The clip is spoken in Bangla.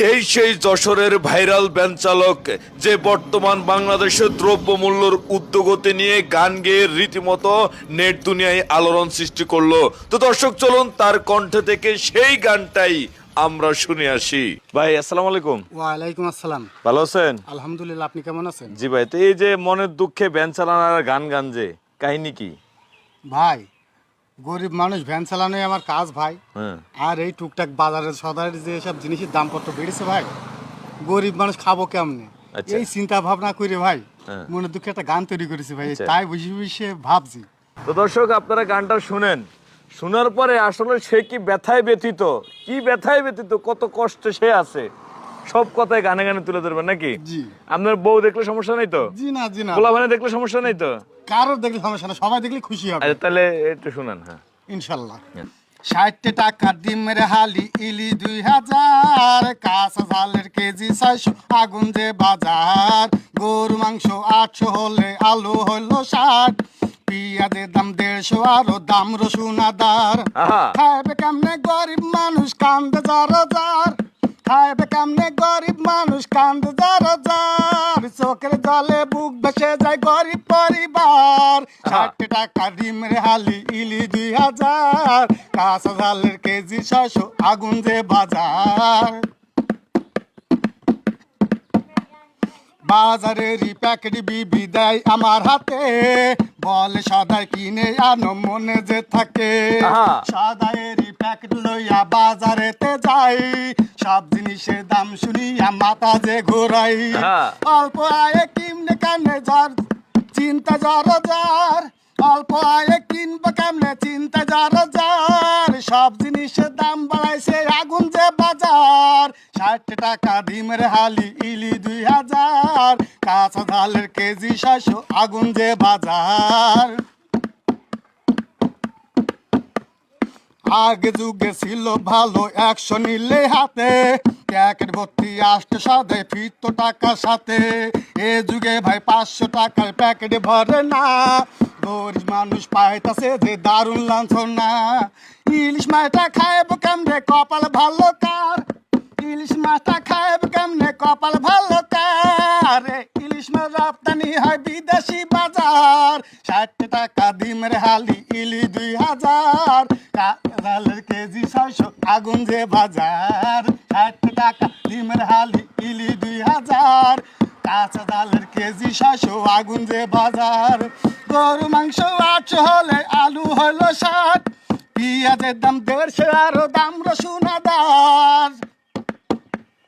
এই সেই যশোরের ভাইরাল ভ্যান চালক যে বর্তমান বাংলাদেশের দ্রব্যমূল্যের ঊর্ধ্বগতি নিয়ে গান গেয়ে রীতিমতো নেট দুনিয়ায় আলোড়ন সৃষ্টি করলো। তো দর্শক চলুন তার কণ্ঠ থেকে সেই গানটাই আমরা শুনে আসি। ভাই আসসালামু আলাইকুম। ওয়ালাইকুম আসসালাম। ভালো আছেন? আলহামদুলিল্লাহ, আপনি কেমন আছেন? জি ভাই, তো এই যে মনের দুঃখে ভ্যান চালানোর গান গান যে কাহিনী কি? ভাই, গরিব মানুষ ভ্যান চালানোই আমার কাজ ভাই। হ্যাঁ। আর এই টুকটাক বাজারের সদারের যে সব জিনিসের দামপত্র বেড়েছে ভাই, গরিব মানুষ খাবো কেমনে, আচ্ছা। এই চিন্তা ভাবনা করে ভাই হ্যাঁ। মনের দুঃখে একটা গান তৈরি করেছি ভাই। আচ্ছা। তাই বসে বসে ভাবছি। তো দর্শক আপনারা গানটা শুনেন, শোনার পরে আসলে সে কি ব্যথায় ব্যথিত, কত কষ্টে সে আছে, সব কথাই গানে গানে তুলে ধরবেন নাকি? জি। আপনার বউ দেখলে সমস্যা নেই তো? জি না, জি না, পোলাপানে দেখলে সমস্যা নেই তো? কারোর দেখলে সমস্যা না, সবাই দেখলে খুশি হবে আচ্ছা তাহলে একটু শুনান। হ্যাঁ, ইনশাল্লাহ। 60 টাকা ডিমের হালি ইলি 2000, কাঁচা ঝালের কেজি 600, আগুন যে বাজার, গরু মাংস 800 হলে আলু হলো 60, পেঁয়াজের দাম 150, আরো দাম রসুন আদার। আহা। খাইবে কেমনে গরিব মানুষ, কান্দে যার যার, খাইবে কেমনে গরিব মানুষ, কান্দে যার যার, চোখের জলে বুক ভেসে যায় গরিব পরিবার। 60 টাকা ডিমের হালি ইলি 2000, কাঁচা ঝালের কেজি 600, আগুন যে বাজার। বাজারেরই প্যাকেট বিবি দেয় আমার হাতে, বলে সদাই কিনে আনো মনে যে থাকে। আহা। সদাইয়েরই প্যাকেট লইয়া বাজারেতে যাই, সব জিনিসের দাম শুনিয়া মাথা যে ঘোরাই। আহা। অল্প আয়ে কিমনে কানে যার চিন্তা যার যার, অল্প আয়ে কিনবো কেমনে চিন্তা যার যার, সব জিনিসের দাম বাড়াইছে আগুন যে বাজার। 60 টাকা ডিমের হালি ইলি 2000, কাঁচা ঝালের কেজি 600, আগুন যে বাজার। আগে যুগে ছিল ভালো 100 নিলে হাতে, প্যাকেট ভর্তি আসতে সাদে ফিরত টাকার সাথে। এ যুগে ভাই 500 টাকার প্যাকেট ভরে না, গরিব মানুষ পাইতাছে যে দারুণ লাঞ্ছনা। ইলিশ মাছটা খাইব কেমনে কপাল ভালো কার, ইলিশ মাছটা খাইব কেমনে কপাল ভালো কার, ইলিশ মাছ রপ্তানি হয় বিদেশি বাজার। 60 টাকা ডিমের হালি ইলি 2000, কাঁচালের কেজি 600, আগুন যে বাজার। 60 টাকা ডিমের হালি ইলি 2000, কাঁচা ডালের কেজি 600, আগুন যে বাজার। গরু মাংস 800 হলে আলু হলো 60, পেঁয়াজের দাম 150, আরো দাম রসুন আদার।